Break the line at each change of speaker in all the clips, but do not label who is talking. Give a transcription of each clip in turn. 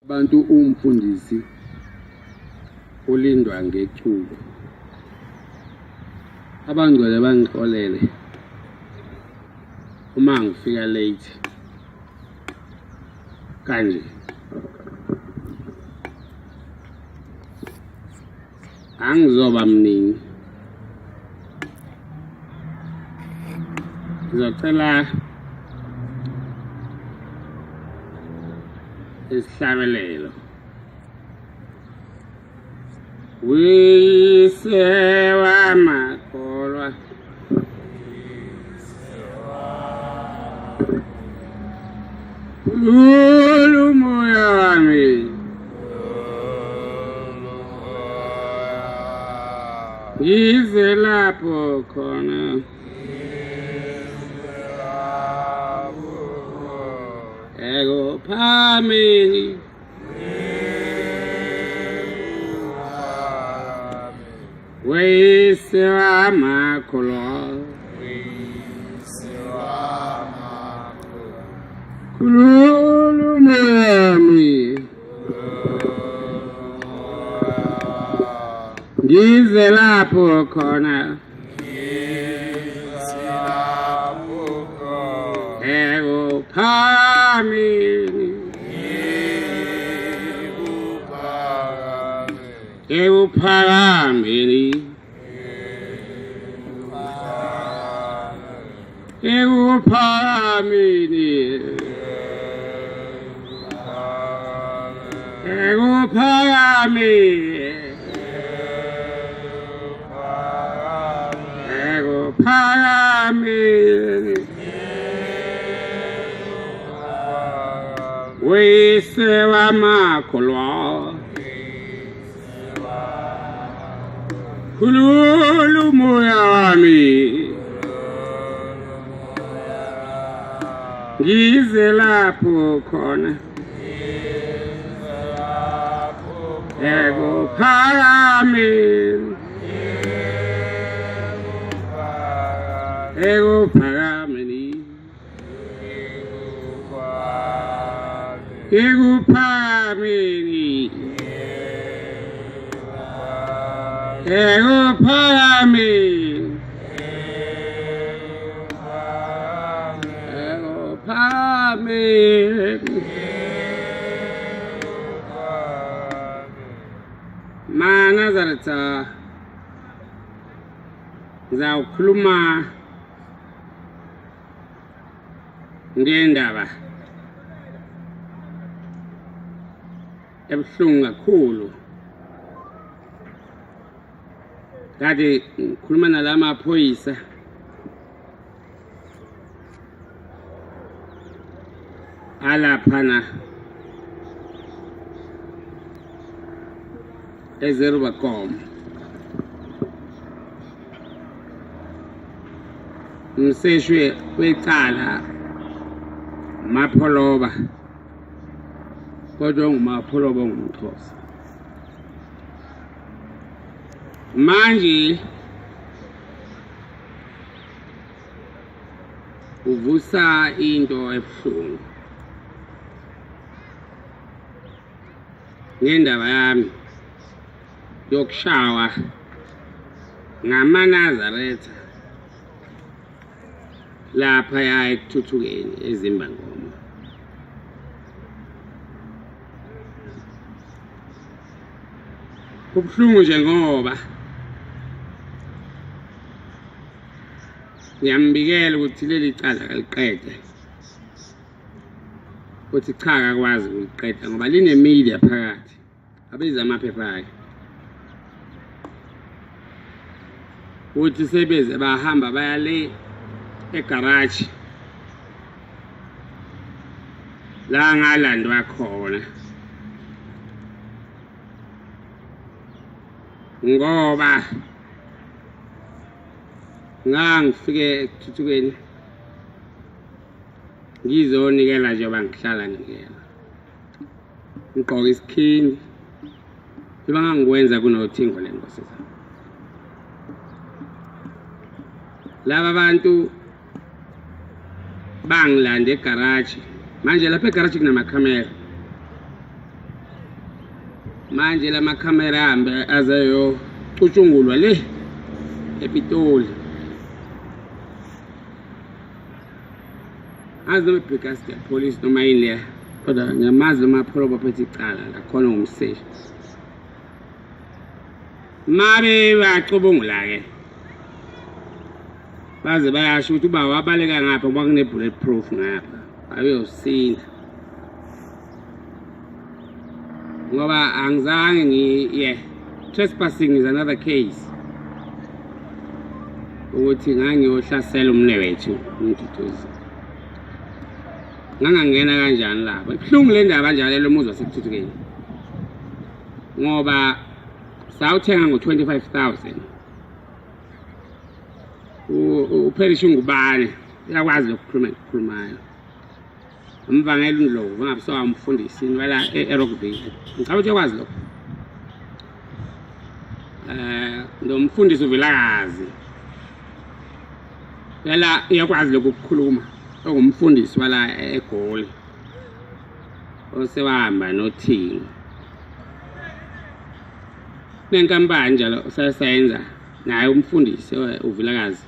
Abantu umfundisi ulindwa ngeculo. Abangcwele bangixolele uma ngifika late kanje. Angizoba mningi. Ngizocela isihlabelelo. Wisewa makholwa umoya wami yize lapho khona ekuphameni Wisewa makholwa kululumemi ngize lapho khona ekuphameni ekuphameni ekuphameni ekuphameni ekuphameni Wisewa makholwa kululumoya wami ngize lapho khona ekuphameni ekuphameni ekuphameni ekuphameni ekuphameni Nazaretha ngizawukhuluma ngendaba ebuhlungu kakhulu. Kade ngikhuluma nalamaphoyisa alaphana eZerubacom. Ngisheshwe kwecala mapholoba kodwa ngumapholoba ngumXhosa. Manje uvusa into ebuhlungu ngendaba yami yokushawa ngamaNazaretha lapha ekuthuthukeni eZimbangoma. Kubuhlungu nje ngoba ngiyambikela ukuthi leli cala kaliqede, ukuthi cha akakwazi ukuliqeda ngoba linemedia phakathi abiza amaphepha akhe ukuthi sebeze bahamba baya le egarage la ngalandwa khona ngoba ngangifike ekuthuthukeni ngizonikela nje bangihlala ngikela ngigqoka isikhindi ngibangangikwenza kunothingo lenkosi zami. Laba bantu bangilanda egarage. Manje lapha egarage kunamakhamera. manje lamakhamera ahambe azeyo ucutshungulwa le ePitoli azi noma ibhekasi police noma yini le kodwa ngiyamazi noma pholo baphethe icala la khona ngumseshi mabe bacubungula ke baze bayasho ukuthi uba wabaleka ngapha ngoba kune bulletproof ngapha ayosinda ngoba angizange trespassing is another case ukuthi ngangiyohlasela umnewethu uMduduzi ngangangena kanjani lapho ibuhlungu le ndaba kanjalo lo muzi wasekuthuthukeni ngoba sawuthenga ngo-25,000 uphelisha ungubane uyakwazi lokukhulumayo umvangela uNdlovu bangabusawa umfundisi wala eRockville ngicabanga ukuthi uyakwazi lokho nomfundisi uVilakazi yala uyakwazi lokukhuluma ongumfundisi wala eGoli osewahamba noThingo nenkampani njalo sayenza naye umfundisi uVilakazi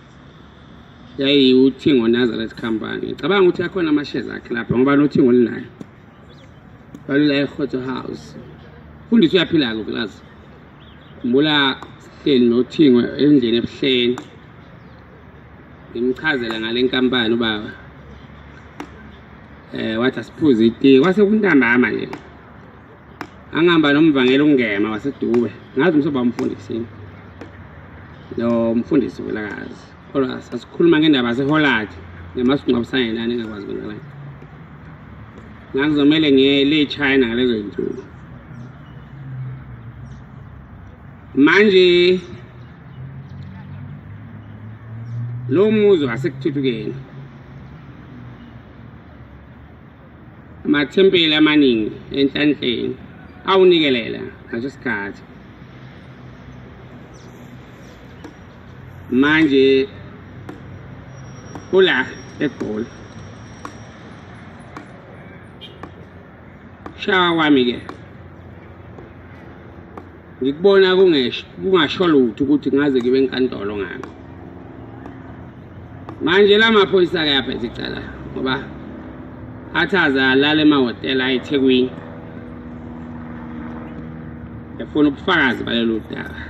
yayi uThingo Nazareth company ngicabanga ukuthi akhona ama-shares akhe lapha ngoba noThingo linayo balula eHoto House umfundisi uyaphila-ke uVilakazi khumbula sihleli noThingo endlini ebuhleni ngimchazela ngale nkampani ubaba wathi asiphuze itiye kwase kuntambama nje angihamba nomvangela ungema wasedube ngazi umsoba wamfundisini no mfundisi uVilakazi kodwa sasikhuluma ngendaba yaseHolland nemasingcwabisane nani engakwazi kwenzakala ngangizomele ngiye le China ngalezo zinsuku manje lo muzi wasekuthuthukeni amathempeli amaningi enhlanhleni awunikelela ngaso sikhathi manje ula eGoli shawa wami ke ngikubona kungasho lutho ukuthi ngaze kibe enkantolo ngami manje lamaphoyisa ke yaphethe icala ngoba athaza alale emahhotela eThekwini efuna ubufakazi balelo daba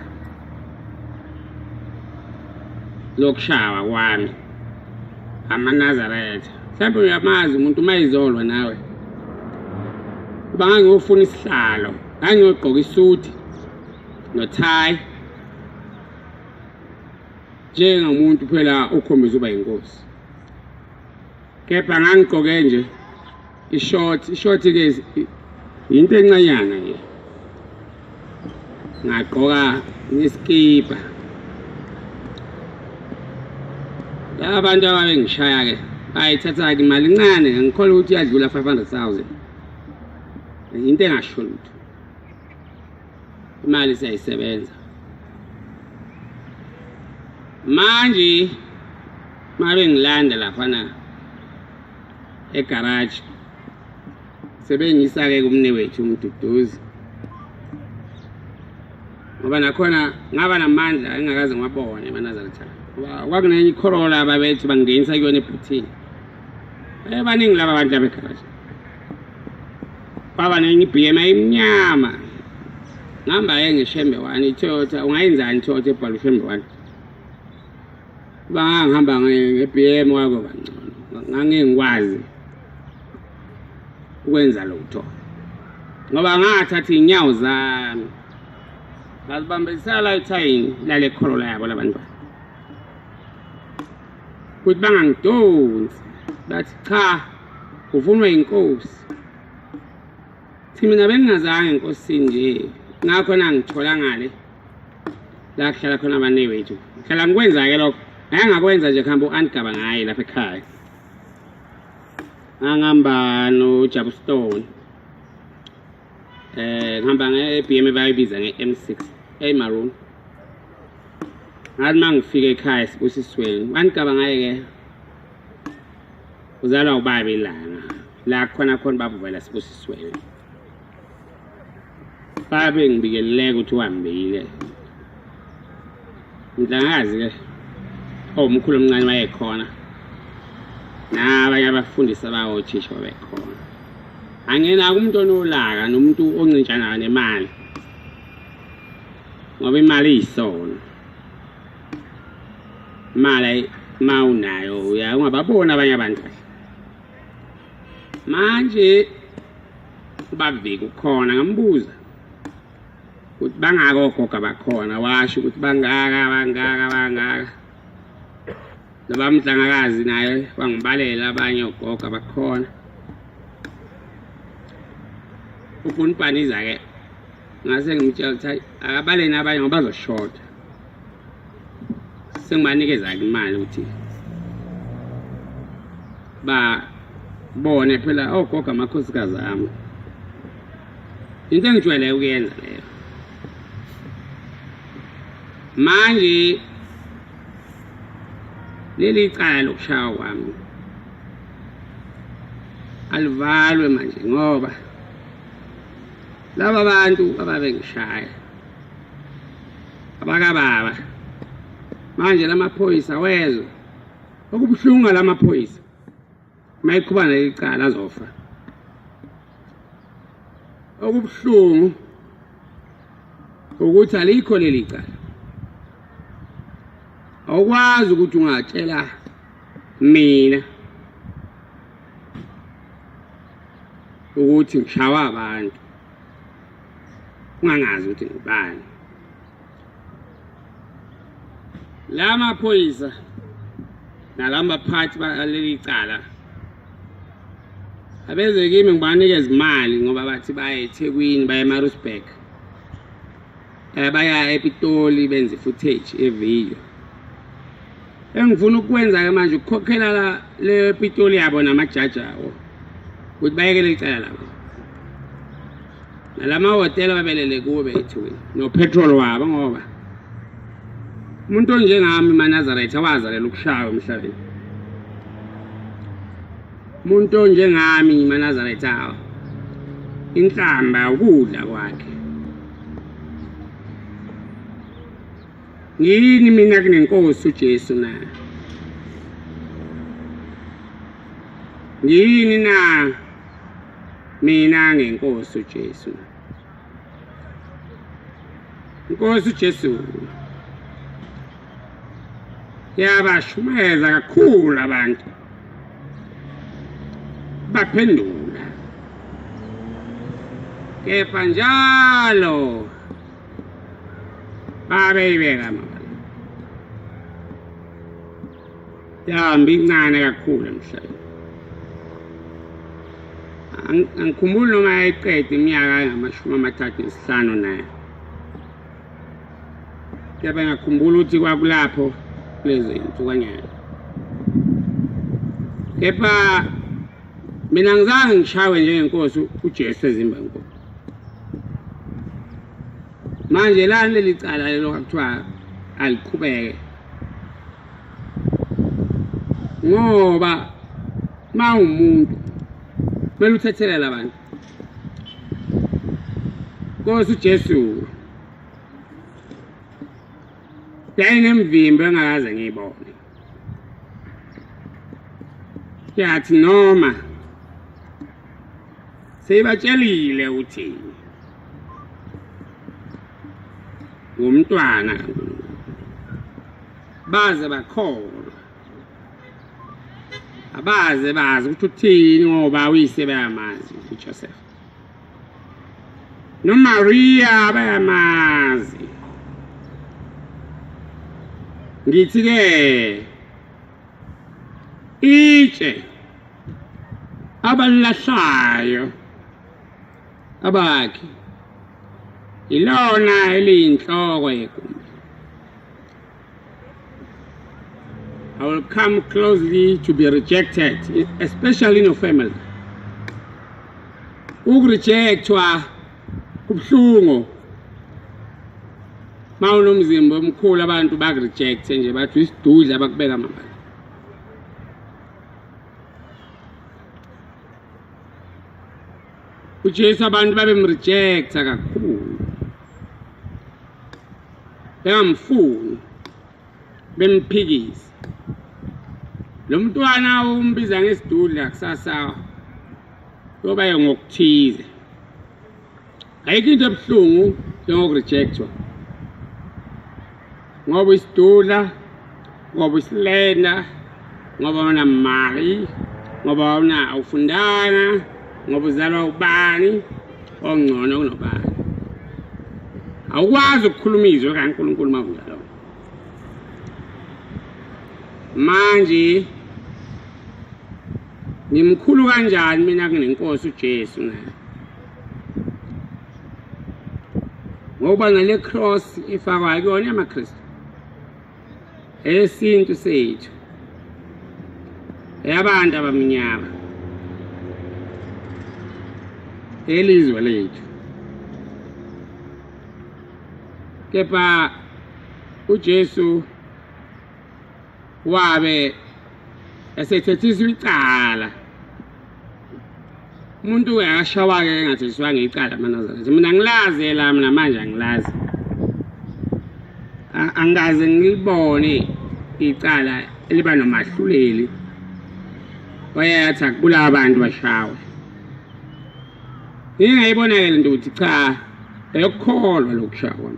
lokushawa kwami amaNazaretha mhlawumbe uyamazi umuntu mayizolwa nawe kuba ngangiyofuna isihlalo ngangiyogqoka isuti nothai njengomuntu phela ukhombisa uba inkosi kepha ngangigqoke nje ishort ke into encanyana nje ngagqoka nesikipa abantu ababengishaya ke bayithatha ke imali encane ngikholwa ukuthi yadlula 500,000 into engasho lutho imali siyayisebenza manje mabe ngilanda laphana egarage sebengisa ke kumnewethu uMduduzi ngoba nakhona ngaba namandla engakaze ngwabona eManazaretha kwakunenye iCorolla ababethi bangenisa kuyona eBhuthini baningi laba abantu abegarage baba nenye iBM emnyama ngihamba ngeshembe 1 iToyota ungayenzani iToyota ebhalwe ishembe 1 bangihamba ngeBM wako kancane ngangengikwazi ukwenza lutho ngoba ngathatha inyawo zami ngazibambisela la ethayini lale Corolla yabo labantu ukuthi bangangidonsi bathi cha ufunwa inkosi mina bengingazange enkosini nje ngakho nangithola ngale la kuhlala khona abanewethu hlala ngikwenza ke lokho ngangakwenza nje khamba uAntgaba ngaye lapha ekhaya ngangihamba noJabu Stone ngihamba ngeBM bayibiza ngeM6 maroon ngathi mangifika ekhaya Sibusisweni uAntgaba ngaye ke uzalwa ubaba ilanga la khona babuvela Sibusisweni babe ngibikeleleke ukuthi uhambile mdlangazi ke omkhulu omncane wayekhona nabanye abafundisi abawothisha babekhona angena kumuntu onolaka nomuntu oncintshana nemali ngoba imali iyisono imali mawunayo ungababona abanye abantu manje ubavika ukhona ngambuza ukuthi bangaka ogoga bakhona washo ukuthi bangaka loba mhlangakazi naye wangibalela abanye ogoga bakhona ufuna upaniza ke ngase ngimtshela ukuthi akabale nabanye ngoba bazoshota sengibanikeza imali ukuthi bone phela ogoga amakhosikazi ami into engijwayele ukuyenza leyo manje leli cala lokushaya kwami alivalwe manje ngoba laba bantu ababengishaya abakababa manje lamaphoyisa wezwe okubuhlungu lamaphoyisa mayiqhubana licala azofa okubuhlungu ukuthi alikho leli cala awukwazi ukuthi ungatshela mina ukuthi ngishawa abantu ungangazi ukuthi ngubani lamaphoyisa nalambaphathi baleli cala abeze kimi ngibanikeza imali ngoba bathi baye eThekwini baye eMaritzburg baya ePitoli benze footage evideo engifuna ukwenza ke manje ukukhokhela le Pitoli yabo namajaji awo ukuthi bayekele icala labo nalama hotel babelele kuwe eThekwini no petrol wabo ngoba umuntu onjengami maNazareth awazalela ukushaya emhlabeni umuntu onjengami maNazareth awo inhlamba ukudla kwakhe ngini mina kunenkosi uJesu na ngini na mina ngenkosi uJesu inkosi uJesu yabashumeza kakhulu abantu baphendula kepha njalo babeyibeka amabala yahamba incane kakhulu emhlabeni angikhumbuli noma yayiqeda iminyaka engama-35 naye kepha ngakhumbula ukuthi kwakulapho kulezo iy'nsukanyana kepha mina ngizange ngishawe njengenkosi uJesu ezimbankomo manje lana leli cala lelo kuthiwa aliqhubeke ngoba umuntu kumele uthethelela abantu Nkosi uJesu yayinemvimbo engakaze ngiyibone yathi noma seyibatshelile ukuthi ngumntwana baze bakholwa abaze bazi ukuthi uthini ngoba uyise bayamazi uJoseph noMaria bayamazi ngithi ke itshe abalahlayo abakhe ilona eliyinhloko yegumbi I will come closely to be rejected, especially in your family. Ukurejectwa kubuhlungu mawunomzimba omkhulu abantu bakureject nje bathi isidudla abakubeka amabala uJesu abantu babemrejecta kakhulu bengamfuni bemphikisa lo mntwana umbiza ngesidudla kusasa yoba ngokuthize ayikho into ebuhlungu njengokurejectwa ngoba isidudla ngoba isilenda ngoba unamali ngoba awufundanga ngoba uzalwa ubani ongcono kunobani awukwazi ukukhuluma izwi kaNkulunkulu makunjalo manje ngimkhulu kanjani mina kunenkosi uJesu naye ngoba ngale cross ifakwa kuyona yamaKristu esintu sethu eyabantu abamnyama elizwe lethu kepha uJesu wabe esethethiswa icala umuntu uyashawa ke engathethiswa ngecala amaNazaretha mina ngilazi la mina manje angilazi angaze ngilibone icala eliba nomahluleli wayathi akubula abantu bashawe ngiyayibona ke lento ukuthi cha ayokholwa lokushawa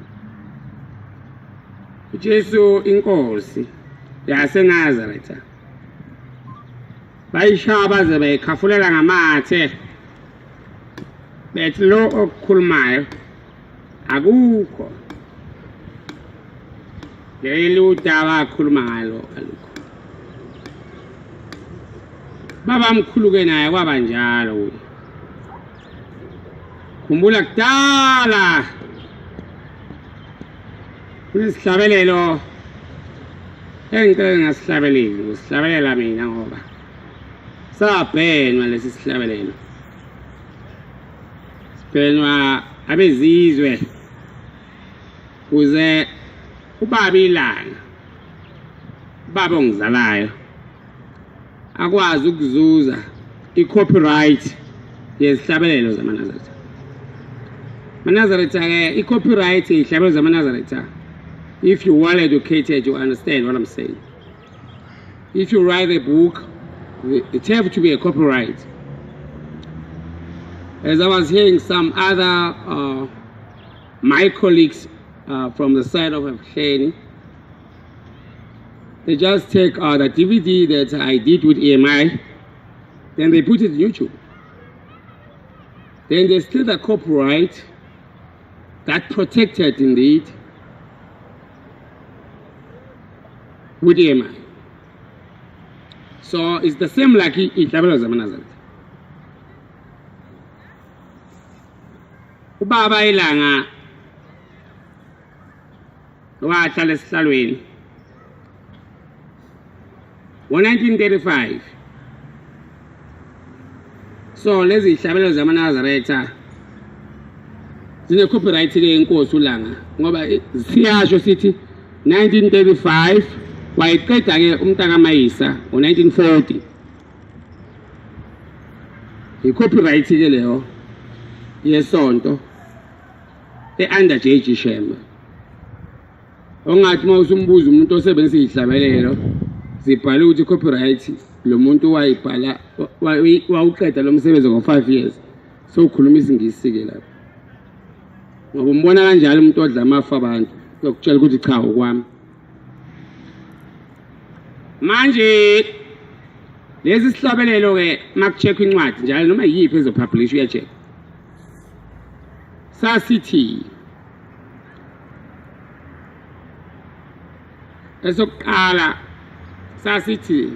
uJesu inkosi yaseNazaretha bayishaya baze bayikhafulela ngamathe bethi lo okukhulumayo akukho leli udaba akhuluma ngalo alukho baba mkhulu ke naye kwaba njalo khumbula kudala kunesihlabelelo engicela ngasihlabeleli ngisihlabelela mina ngoba sabhenwa lesi sihlabelelo sibhenwa abezizwe kuze ubaba ilanga ubaba ongizalayo akwazi ukuzuza i-copyright yezihlabelelo zamaNazaretha maNazaretha ke i-copyright yezihlabelelo zamaNazaretha. If you're well educated, you understand what I'm saying. If you write a book, it has to be a copyright. As I was hearing some other my colleagues from the side of Shane, they just take the DVD that I did with EMI, then they put it on YouTube. Then they steal the copyright that protected indeed with EMI. So it's the same like ihlabelo zamaNazaretha. Ubaba ilanga wahlala esihlalweni ngo-1935. So lezi ihlabelo zamaNazaretha zine copyright ke inkosi uLanga ngoba siyasho sithi 1935 wayiqeda ke umntaka Mayisa ngo-1940 i-copyright ke leyo yesonto e-under J.G. Shembe ongathi uma usumbuza umuntu osebenzisa ihlabelelo zibhala ukuthi copyright lo muntu wayibhala wawuqeda lo msebenzi ngo-5 years so ukhuluma isingisi ke lapho ngoba umbona kanjalo umuntu odla amafa abantu yokutshela ukuthi cha ukwami manje lezi sihlabelelo ke makucheck incwadi njalo noma yiphi ezopublish uyacheck sasithi esokuqala sasithi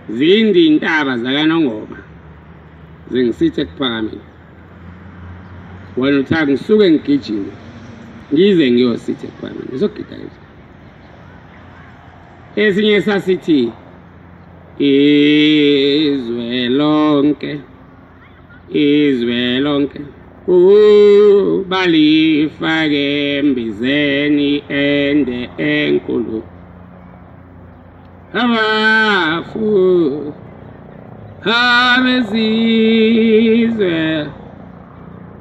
zindi intaba zakaNongoma zingisithe kuphakameni wena uthaka ngisuke ngigijime ngize ngiyosithe kuphakameni ngizogida esinye sasithi izwe lonke balifake embizeni ende enkulu abafu abezizwe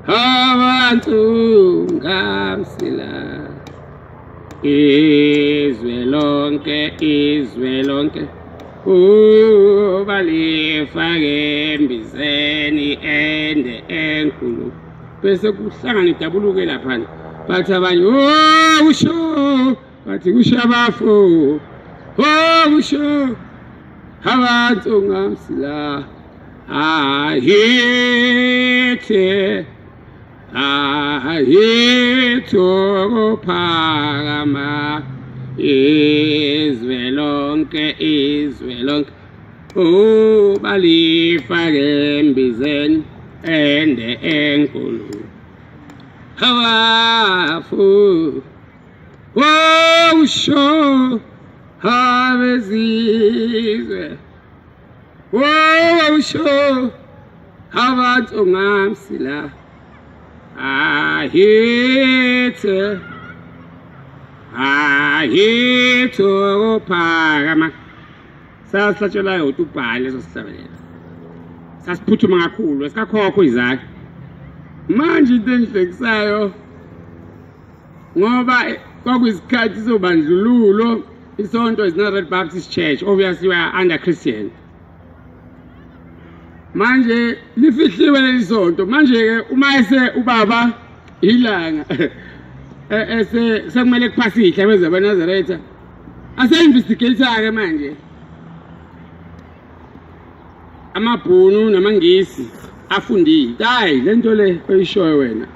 abantu ngamsila izwe lonke balifake embizeni ende enkulu bese kuhlangana idabuluke lapha bathi abanye usho bathi kusho abafu usho abantu ngamsila ahithe phakama izwe lonke balifake embizeni ende enkulu abafu usho abezizwe usho abantu ngamsila ahithe phakama sasihlatshelayo ukuthi ubhale leso sihlabelela sasiphuthuma kakhulu esikakhokho izakhe manje into engihlekisayo ngoba kwakuyisikhathi sobandlululo isonto is not Red Baptist Church, obviously we are under Christian. Manje lifihliwe leli sonto manje ke uma ese ubaba ilanga ese sekumele kuphasihla beze beNazaretha ase investigator ke manje amabhunu namangisi afundile hayi lento le oyishoyo wena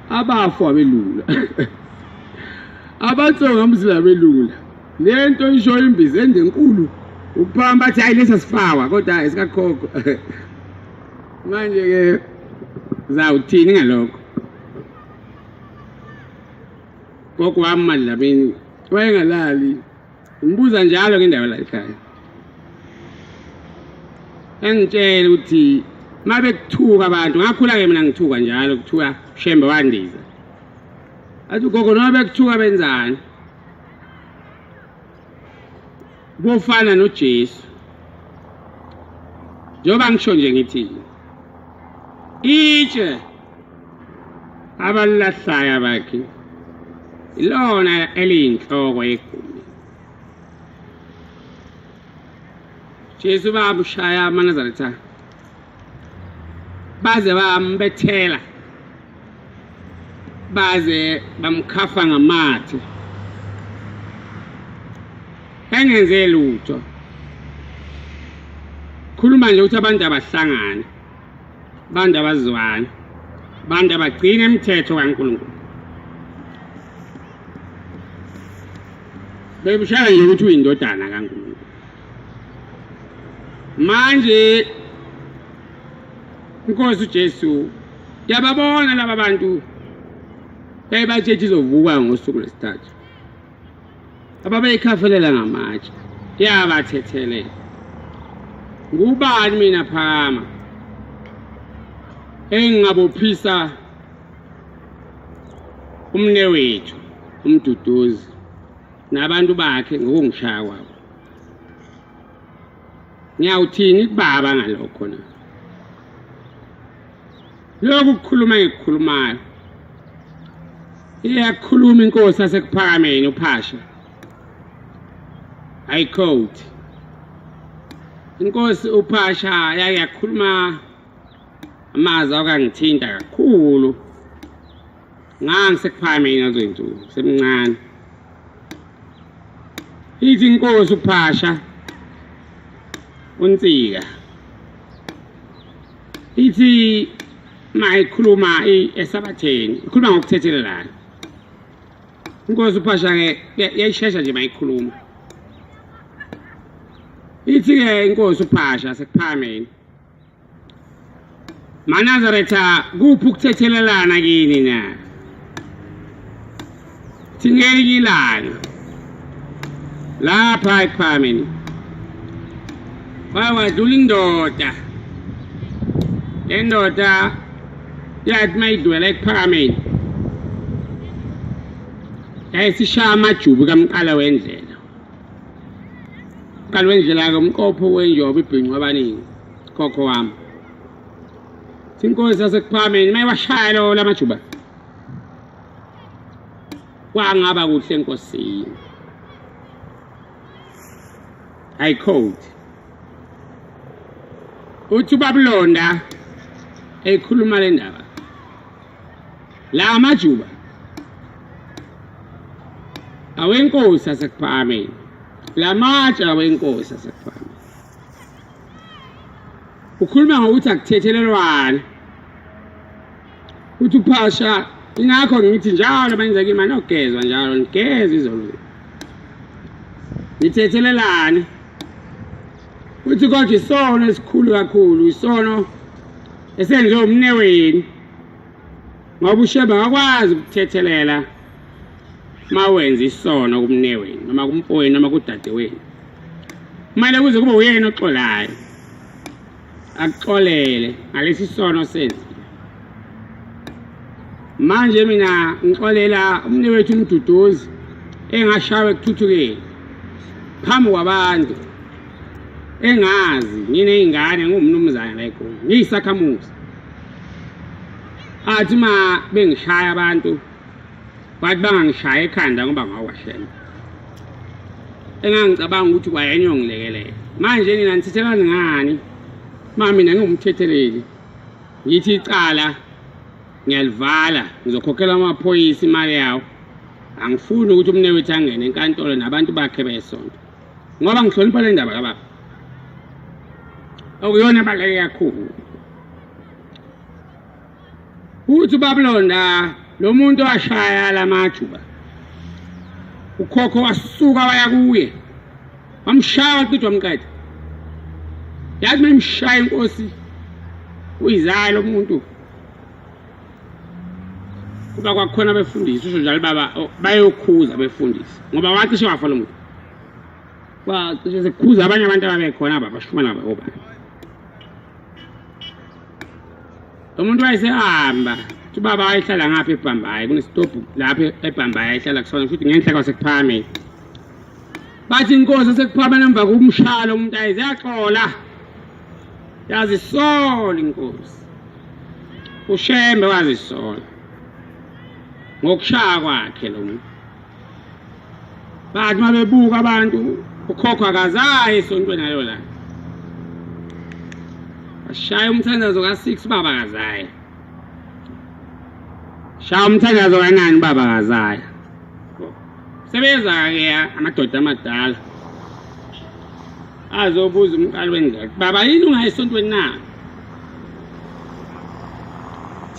abafu abelula abatsonga umzila belula lento ishoyo imbizi endenkulu uphamba athi hayi lesa sifawa kodwa isikakhokho manje ke zawuthini ngalokho gogo wami Madlamini wayengalali ngibuza njalo ngendawo la ekhaya engitshela ukuthi mabe kuthuka abantu ngakhula ke mina ngithuka njalo kuthuka Shembe wandiza athi gogo noma bekuthuka benzani bofana noJesu njoba ngisho nje ngithi itshe abalahlaya bakhe ilona eliyinhloko yegumi Jesu babushaya amaNazaretha baze bambethela baze bamkhafa ngamathe engenze lutho khuluma nje ukuthi abantu abahlangana abantu abazwana abantu abagcina imithetho kaNkulunkulu bebushaya nje ukuthi uyindodana kaNkulunkulu manje Inkosi uJesu yababona laba bantu bayibatshethi izovuka ngosuku lwesithathu ababeyikhafelela ngamatshe yabathethelela ngubani mina phakama engingabophisa umnewethu umduduzi nabantu bakhe ngokungishaya kwabo ngiyawuthini kubaba ngalokho na lokhu kukhuluma ngikukhulumayo iyakhuluma inkosi yasekuphakameni uPhasha I quote inkosi uPhasha yakhuluma amazwi akangithinta kakhulu ngangisekuphakameni azoyinsuku semncane ithi inkosi uPhasha uNtsika ithi mayikhuluma esabatheni ikhuluma ngokuthethelelana inkosi uPhasha ke yayishesha nje mayikhuluma ithi ke inkosi uPhasha sekuphakameni maNazaretha kuphi ukuthethelelana kini na thingeke ilanga lapha ekuphakameni wadlula indoda lendoda yathi mayidwela ekuphakameni yayisishaya amajubu kamqala wendlela qala wendlela komqopho wenjobo ibhinqwa abaningi khokho wami inkosi yasekuphakameni mayiwashaya lo lamajuba kwangaba kuhle enkosini I quote uthi uBabulonda ekhuluma le ndaba la majuba awenkosi asekuphakameni la matshe awenkosi asekuphakameni ukhuluma ngokuthi akuthethelelwana uthi uphasha ingakho ngithi njalo manje imali ogezwa njalo ngigeza izolo nithethelelane uthi kodwa isono esikhulu kakhulu isono esenziwe umneweni ngoba usheba akwazi ukuthethelela mawenza isono kumneweni noma kumfowenu noma kudadewenu manje kuze kube uyena oxolayo akuxolele ngalesi sono senzi manje mina ngixolela umnewethu uMduduzi engashawe ekuthuthukeni phambi kwabantu engazi ngine ingane ngumnumzana la ekhona ngiyisakhamuzi athi ma bengishaya abantu bathi bangangishaya ekhanda ngoba ngawashela engangicabanga ukuthi kwayenye ngilekelele manje nina nithethelana ngani mama mina ngumthetheleli ngithi icala ngiyalivala ngizokhokhela amaphoyisa imali yawo angifuni ukuthi umnewethu angene enkantolo nabantu bakhe besonto ngoba ngihlonipha le ndaba kababa okuyona baleke kakhulu uthi uBabulonda lo muntu washaya lamajuba ukhokho wasuka waya kuye wamshaya qithi wamqeda yathi memshaya inkosi uyizaya lo muntu kuba kwakhona befundisi usho njalo baba bayokhuza befundisi ngoba wathi shafa lo muntu wathi sekhuza abanye abantu ababekhona abashumana baba umuntu wayesehamba uthi baba wayehlala ngapha eBhambayi kunestophu lapha eBhambayi ayehlala kusona futhi ngenhla kwasekuphakameni bathi inkosi esekuphakameni emva kumshalo umuntu ayizaxola yazisola inkosi uShembe wazisola ngokushaya kwakhe lo muntu bathi mabebuka abantu ukhokho akazayi esontweni nalo la ashaya umthandazo ka6 baba akazayi shaya umthandazo ka9 baba akazayi sebeza ke amadoda amadala azobuza umqali wendlela baba yini ungayisontweni na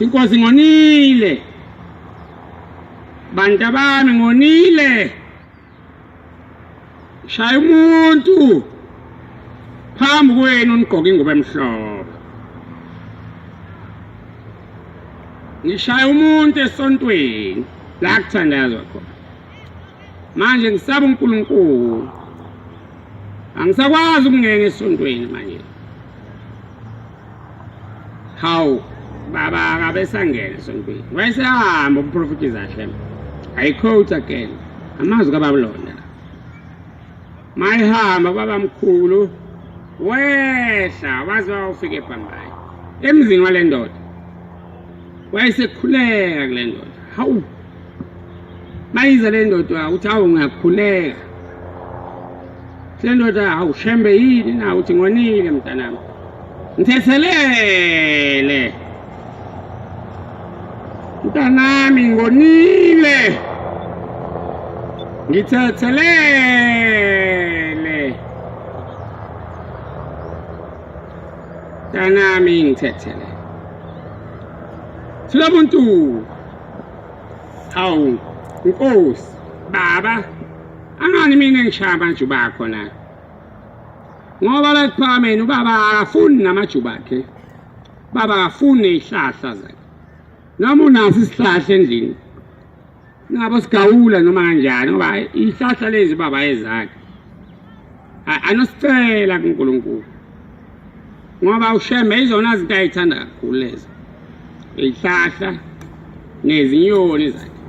inkosi ngonile bantu bami ngonile shaya umuntu phambi kwenu nigqoka ingubo emhlophe ngishaya umuntu esontweni la kuthandazwa khona manje ngisaba uNkulunkulu angisakwazi ukungena esontweni manje hawu baba akabesangena esontweni wayesehamba umprofeti Zashem I quote again amazwi kaBabulonda mayihamba baba mkhulu wehla waze wafika eBhambayi emzini wale ndoda wayesekhuleka kule ndoda hawu mayize le ndoda uthi hawu ngiyakhuleka le ndoda hawu Shembe yini na uthi ngonile mntanami ngithethelele mntanami ngonile ngithethelele mntanami ngithethelele silo muntu hawu inkosi baba angani mina ngishaya amajuba akho na ngoba la kuphakameni ubaba akafuni namajuba akhe baba akafuni ihlahla zakhe noma unaso isihlahla endlini ngabo sigawula noma kanjani ngoba ihlahla lezi baba ezakhe anosicela kuNkulunkulu ngoba uShembe izona izinto ayithanda kakhulu lezo ihlahla nezinyoni zakhe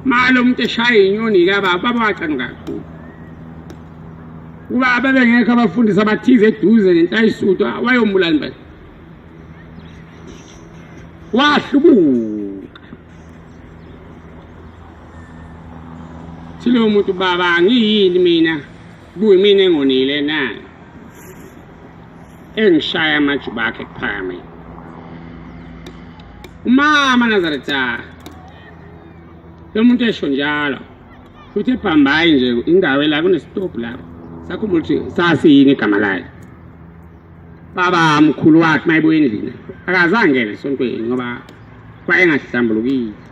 malo umuntu eshaya inyoni kababa wacanuka kakhulu kuba ababengekho abafundisi abathize eduze nentayisuto wayombulani bani wahlubuka Silo muntu baba ngiyini mina kuyimina engonile na engishaya amajuba akhe kuphakame umama Nazaretha lo muntu esho njalo futhi ebhambayi nje indawo la kunestop lapho sakhumbula ukuthi sasiyini igama layo baba mkhulu wakhe mayibuye endlini akazange esontweni ngoba kwayengahlambulukile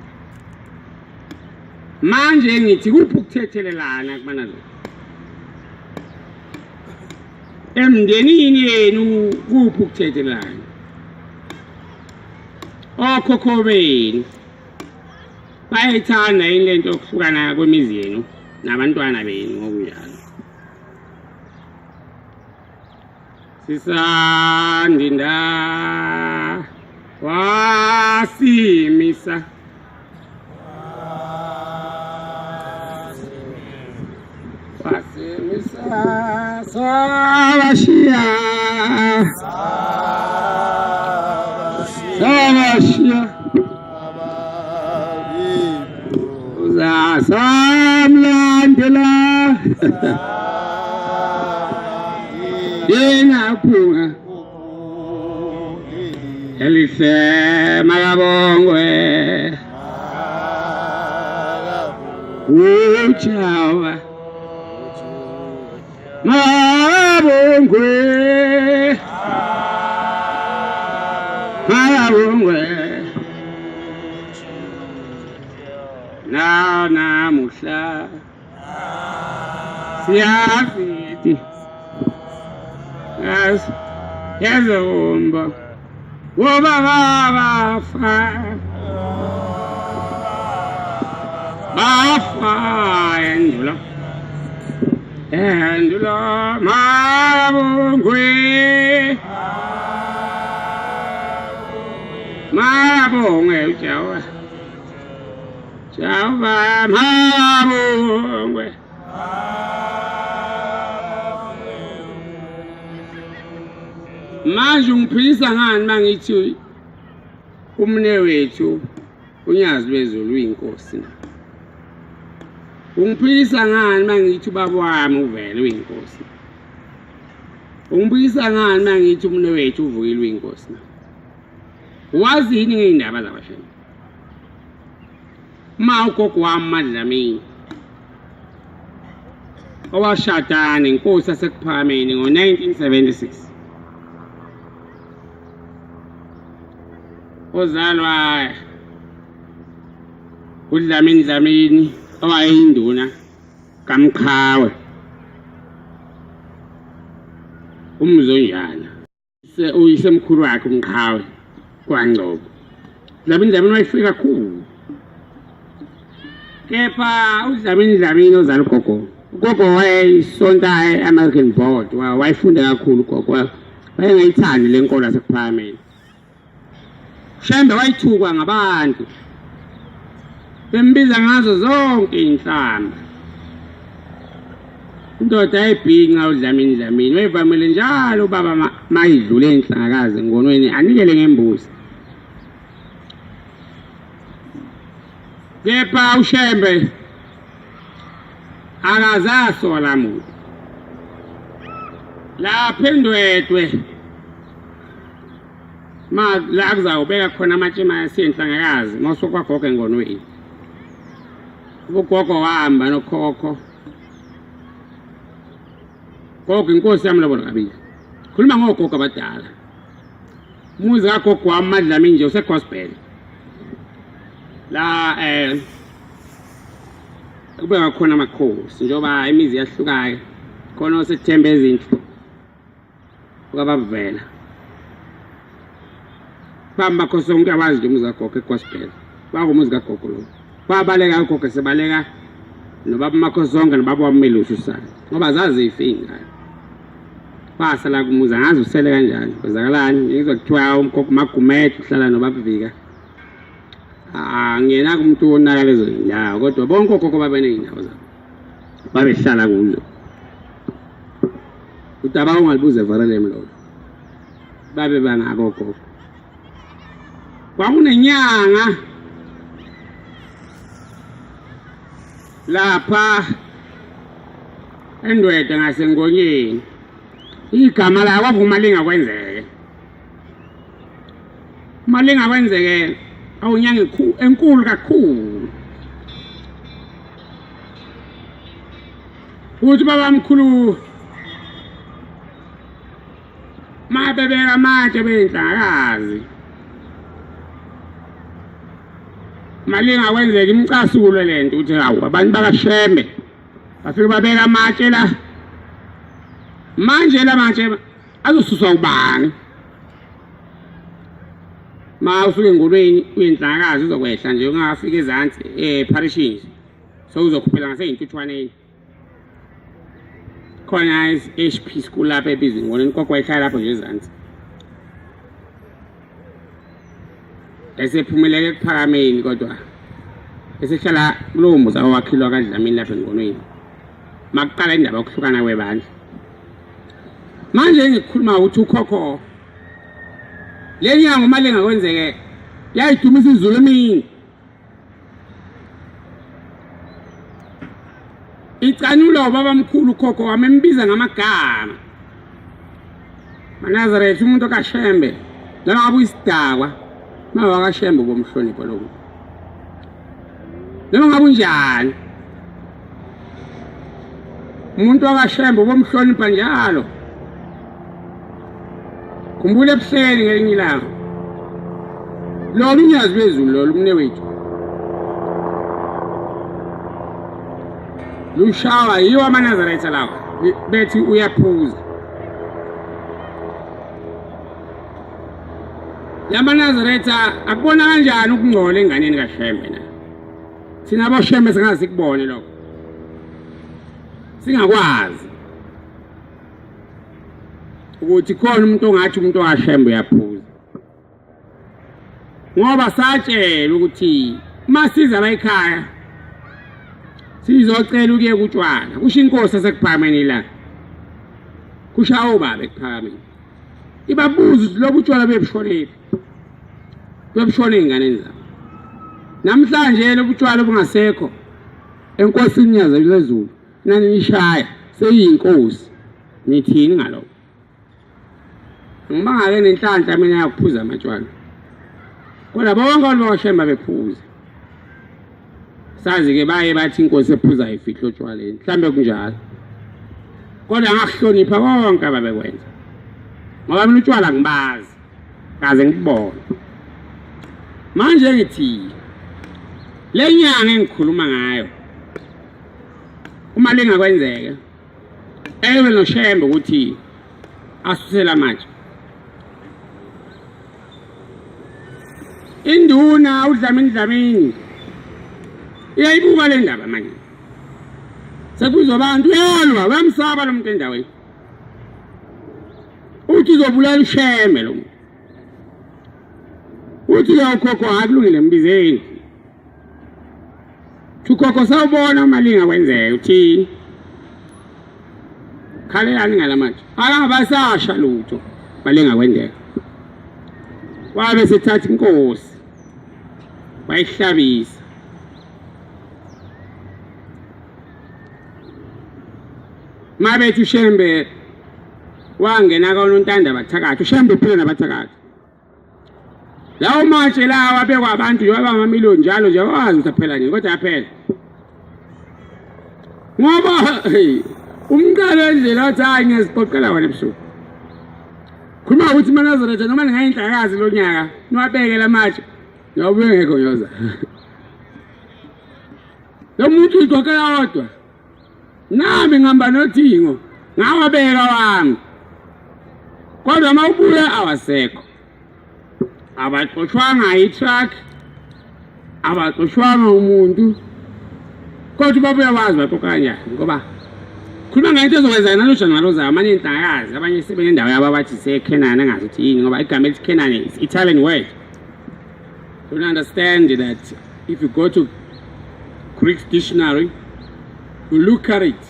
manje ngithi kuphi ukuthethelelana kumanazo emndenini yenu kuphi ukuthethelelana okhokho benu bayithanda yini lento yokuhlukana kwemizi yenu nabantwana benu ngokunjalo Sisandinda wasimisa Sabashia Uza samlandela Yengaphunga Elihle makabongwe Uchawa Makabongwe Namuhla Siyafiti Yazomba Wobaba Bafa Endula Mabongwe Uchawa Chawa Mabongwe manje ungiphilisa ngani mangithi umne wethu unyazi lwezulu uyinkosi ungiphilisa ngani mangithi ubaba wami uvele uyinkosi ungiphilisa ngani mangithi umne wethu uvukile uyinkosi wazini ngeindaba zabashana ma ugogo wami Madlamini owashada nenkosi yasekuphakameni ngo-1976 ozalwa uDlamini owayinduna kaMqhawe umzonjana uyisemkhulu wakhe uMqhawe kwaNgcobo Dlamini wayefika kakhulu kepha uDlamini ozala ugogo wayesonta e-American Board wayefunda kakhulu ugogo wayengayithandi le nkolo yasekuphakameni Shembe wayithukwa ngabantu bembiza ngazo zonke inhlamba indoda ayibhinqa uDlamini wayevamile njalo ubaba mayidlule enhlangakazi ngonweni anikele ngembuzi kepha uShembe akazasola muntu lapha endwedwe la kuzawubeka khona amatshima asenhlangakazi mawusokwagogo engonweni ugogo wahamba nokhokho gogo inkosi yami lobona kabili khuluma ngogogo abadala umuzi kagogo wami Madlamini nje usegospel la kubeka khona amakhosi njengoba imizi yahlukayo khona osethembe ezinto ukabavela bamba khosonke abazi nje umuzi kagogo egospel kwakumuzi kagogo lo babaleka ugogo sebaleka nobaba makhosonke nobaba wamelusi usana ngoba zazi ifingane basala kumuza ngazi usele kanjani kwezakalani ngizokuthiwa umkhokho Magumede uhlala nobaba Vika ngiyena kumuntu onaka lezo ndawo kodwa bonke ogogo babeneyindawo zabo babehlala kuzo utaba ungalibuze Varelem lo babe bangagogo kwakunenyanga lapha endwede ngasengonyeni igama la kwavuma lingakwenzeke malinga kwenzeke awunyanga enkulu kakhulu uthi baba mkhulu mabebeka manje benhlakazi malinga kwenzeka imcasulo lento uthi hawu abantu bakaShembe bafike babeka amatshe la manje la manje azosuswa ubani ma usuke engolweni uyenhlakazi uzokwehla nje ungafika ezantsi parishini so uzokhuphela ngaseyintuthwaneni khona HP school lapha ebizini ngolweni kokwehla lapho nje ezantsi esephumelele kuphakameni kodwa esehlala kulowo muzi awakhilwa kaDlamini lapha engolweni makuqala indaba yokuhlukana kwebandla manje ngikhuluma ukuthi ukhokho lenyanga uma lengakwenzeke yayidumisa izulu emini icanulo baba mkhulu ukhokho wami embiza ngamagama Nazareth umuntu kaShembe la ngabe isidakwa mawa kaShembe bomhlonipho lokho noma ngabe unjani umuntu wakaShembe bomhlonipha njalo kumbule ebuhleni ngelinye ilanga lo unyazi bezulu lo umne wethu lushawa yiwa amaNazaretha lawo bethi uyaphuza yamaNazaretha akubona kanjani ukungcola enganeni kaShembe na sina aboShembe singasikubone lokho singakwazi ukuthi khona umuntu ongathi umuntu wakaShembe uyaphuza ngoba satshela ukuthi masiza la ekhaya sizocela ukuye kutshwana kusho inkosi esekuphakameni la kushawo baba ekuphakameni ibabuza ukuthi lobu tshwana bebushonephi bebushone enganeni zabo namhlanje lobu tshwana bungasekho enkosini yazo lezulu nani nishaya seyinkosi nithini ngalokho ngoba ngake nenhlanhla mina yakuphuza amatshwana kodwa bonke abantu bakaShembe bephuza sazi ke baye bathi inkosi ephuza ifihlo tshwaleni mhlambe kunjalo kodwa ngakuhlonipha konke ababekwenza ngoba mina utshwala ngibazi kaze ngibone manje ngithi lenyanga engikhuluma ngayo uma lengakwenzeka ewe noShembe ukuthi asusela manje induna uDlamini iyayibuka le ndaba manje sekuzwa abantu yalwa bamsaba lo muntu endaweni uthi uzobulala uShembe lo muntu uthi ukhokho akulungile mbizeni ukhokho sawubona malinga kwenzeka uthini khalelani ngalamanje akangabasasha lutho malinga kwenzeka wabe sethatha inkosi bayihlabisa mabethi uShembe wangena kaNontanda bathakathi uShembe phela nabathakathi lawo matshe lawa abekwa abantu njengoba ngamiliyoni njalo nje wazi ukuthi phela nini kodwa yaphela ngoba umqalo endlela wathi hayi ngiyaziphoqela wena ebusuku khuluma ukuthi maNazaretha noma ngayinhlakazi lo nyaka niwabeke la matshe nobuye ngekho nyoza lo muntu uqoqela wodwa nami ngihamba nothingo ngawabeka wami kodwa mawubuya awasekho abaxoshwanga itruck abaxoshwanga umuntu kodwa babuya wazi baqoqa kanjani ngoba khuluma ngento ezokwenza nalosha naloza amanye inhlakazi abanye sebenendawo yabo abathi seKenani angazi ukuthi yini ngoba igama elithi Kenani is Italian word. You understand that if you go to Greek dictionary you look at it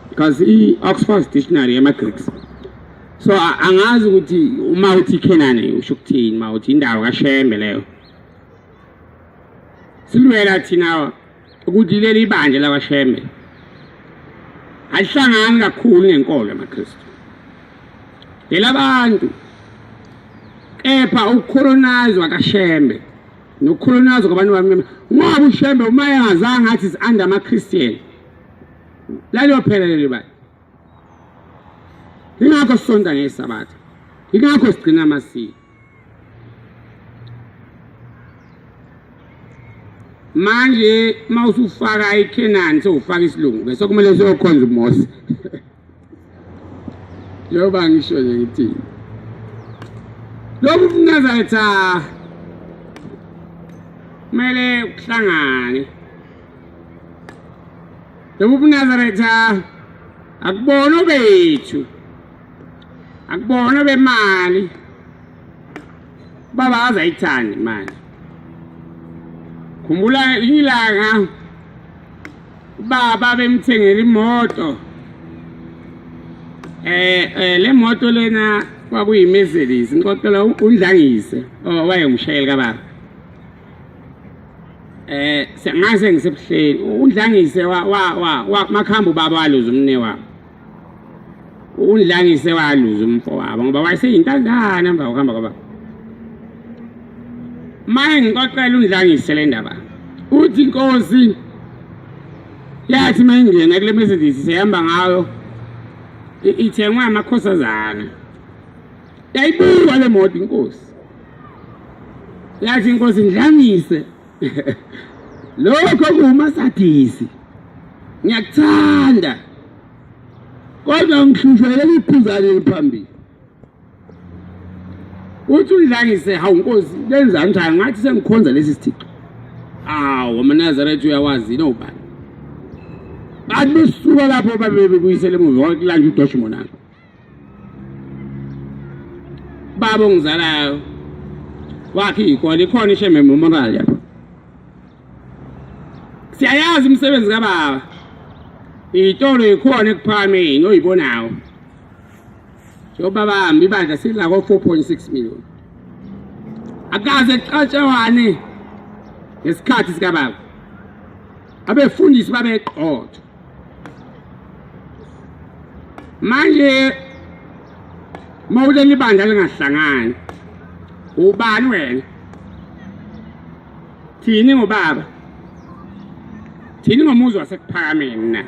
because Oxford dictionary ama-Greeks so angazi ukuthi uma uthi Kenani usho ukuthini uma uthi indawo kaShembe leyo silwela thina ukuthi leli bandla lawaShembe alihlangani kakhulu nenkolo yamaKristu elabantu kepha ukukolonizwa kaShembe nokukolonizwa kwabantu bamnyama ngoba uShembe uma engazange athi is under amaChristian lalo phela leli bani ingakho sonta ngesabatha ingakho sigcina amasiko manje mawusufaka iKenani sewufaka isilungu bese kumele siyokhonza uMose njengoba ngisho nje ngithi lobu Nazaretha kumele kuhlangane lobu Nazaretha akubona bethu akubona bemali baba azayithanda imali khumbula ilanga baba bemthengela imoto le moto lena kwakuyi Mercedes ngicela undlangise wayengumshayeli kababa sengase ngisebuhleni undlangise wa makhamba baba waluza umne wabo undlangise waluza umfo wabo ngoba wayeseyintandana emva kokuhamba kwaba manje ngixoxela undlangise le ndaba uthi inkosi yathi mayingena kule Mercedes sihamba ngayo ithengwa amakhosazana yayibuka le moto inkosi yathi inkosi ndlangise lokho kumasadisi ngiyakuthanda kodwa ngihlushwele iphuzane eliphambili uthi undlangise hawu nkosi lenzani njani ngathi sengikhonza lesi sithixo amaNazaretha uyawazi nobani bathi besuka lapho babebuyisele emuva wakulanje uDoshmonana baba ongizalayo wakhe ikole ikhona iShembe Memorial yapha siyayazi umsebenzi kababa itolo ikhona ekuPhakameni oyibonayo njengoba bami ibandla sidla ko 4.6 million akaze qatshawane ngesikhathi sikababa abefundisi babeqotho manje mawule libandla lingahlangani ubani wena thini ngobaba thini ngomuzi wasekuPhakameni na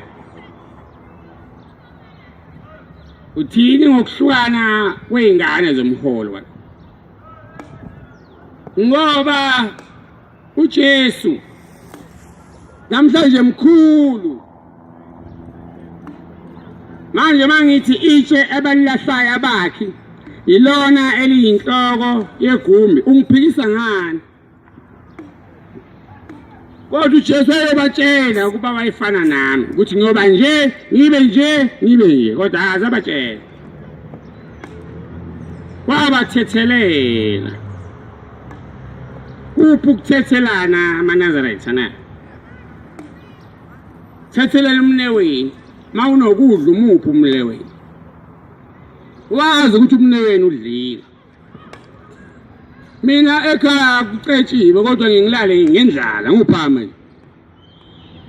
uthini ngokuhlukana kweingane zomholo ngoba uJesu namhlanje mkhulu manje mangithi itshe abalilahlayo abakhi ilona eliyinhloko yegumbi ungiphikisa ngani kodwa uJesu wayebatshela ukuba bayifana nami ukuthi ngoba nje ngibe nje kodwa azabatshela wabathethelela kuphi ukuthethelana amaNazaretha na thethelela umneweni mawunokudla umuphi umleweni wazi ukuthi umneweni udlile mina ekhaya kucetshiwe kodwa ngingilale ngendlala nguphama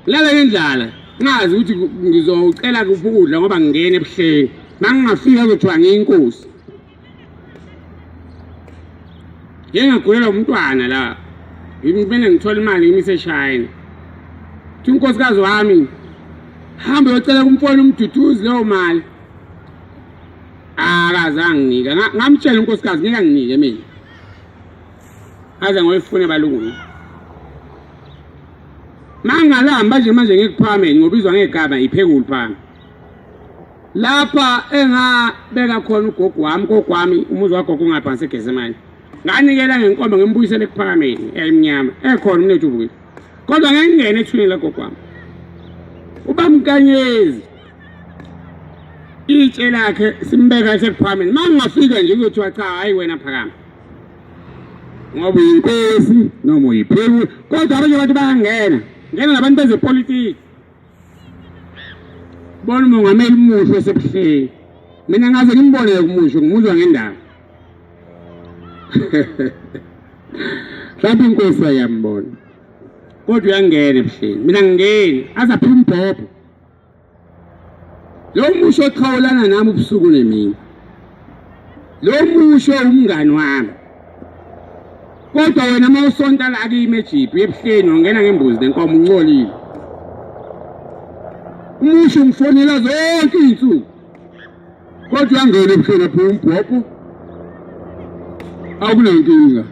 ngilala ngendlala ngazi ukuthi ngizocela ukudla ngoba ngingene ebuhleni mangingafika kuthiwa ngiyinkosi yengagulela umntwana la ngibene ngithola imali ngimise eShayina uthi unkosikazi wami hamba uyocela kumfona umduduzi leyo mali akazange nginika ngamtshela unkosikazi ngeke nginike mina aze ngoyifune balunguni mangalamba nje manje ngikuPhakameni ngobizwa ngegama iphekulu phana lapha engabeka khona ugogo wami umuzi wagogo ungaphansi eGezemane nganikela ngenkomba ngembuyisele ekuPhakameni emnyama ekhona umnethu ubuki kodwa ngengene ethuneni lagogo wami ubamkanyezi itshe lakhe simbeka esekuPhakameni mangafika nje kuthiwa cha hayi wena Phakama ngoba uyinkosi noma uyiphekulu kodwa abanye abantu bayangena ngena nabantu bezepolitiki bona umongameli umusho esebuhleni mina ngaze ngimbone kumusho ngimuzwa ngendaba mhlawumbe inkosi ayambona kodwa uyangena ebuhleni mina ngingeni azaphila umbhobho lo musho oqhawulana nami ubusuku nemini lo musho umngani wami kodwa wena mawusonta la kimi eJiphi ebuhleni ungena ngembuzi nenkomo uncolile umusho ungifonela zonke izinsuku kodwa uyangena ebuhleni aphuma umbhobho akunankinga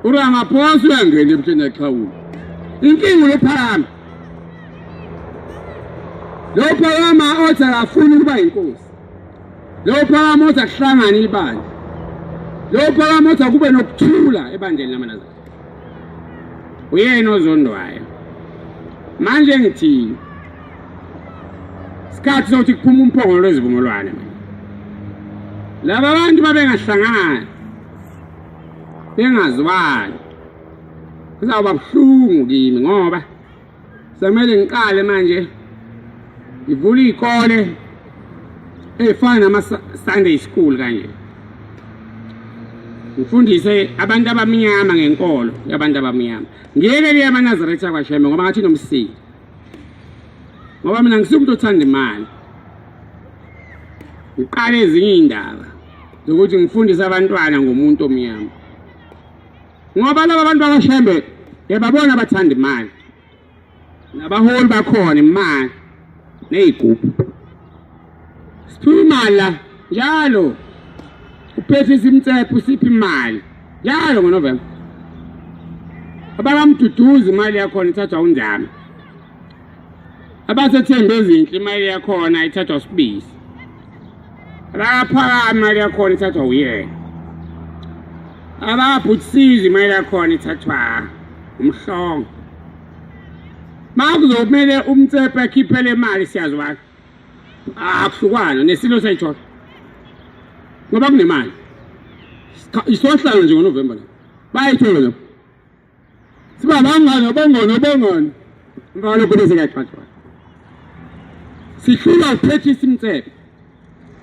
uRamaphosa uyangena ebuhleni eqhawula inkinga lo phakama othi akafuni ukuba inkosi lo phakama othi akuhlangana ibandla lo phakama othi akube nokuthula ebandleni lamaNazarene uyena ozondwayo manje ngithini isikhathi sokuthi kuphuma umphongolo wezivumelwano laba bantu babengahlangani bengazwani kuzawuba buhlungu kimi ngoba samele ngiqale manje ngivula izikole efana nama Sunday school kanje ngifundise abantu abamnyama ngenkolo yabantu abamnyama ngiyeke liya amaNazaretha kwaShembe ngoba ngathi nomsiki ngoba mina ngisumuntu othanda imali ngiqale ezinye indaba zokuthi ngifundise abantwana ngomuntu omnyama ngoba laba bantu bakaShembe yababona bathanda imali nabaholi bakhona imali nezigubhu siphiwe imali la njalo uphethe isimtsepho usiphi imali njalo ngoNovember abakamduduza imali yakhona ithathwa unjani abathethembe ezinhle imali yakhona ithathwa usibisi lapha imali yakhona ithathwa uyena ababhutsiza imali yakhona ithathwa umhlongo makuzomele umtsepho ekhiphele imali siyazwana akuhlukwana nesilo sayithola ngoba kunemali isohlalo nje ngoNovember bayithola lapho siba bangani ngalo kubese kuyaqhathwa sihlula uphethe isimtsepho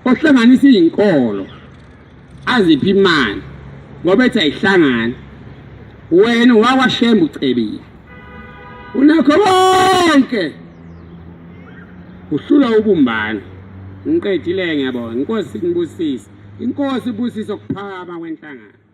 ohlanganisa izinkolo aziphi imali ngoba ethi ayihlangana wena wakwaShembe ucebile unakho bonke uhlula ubumbano ngiqedile ngiyabona inkosi ngibusise inkosi ibusise ukuphakama kwenhlangano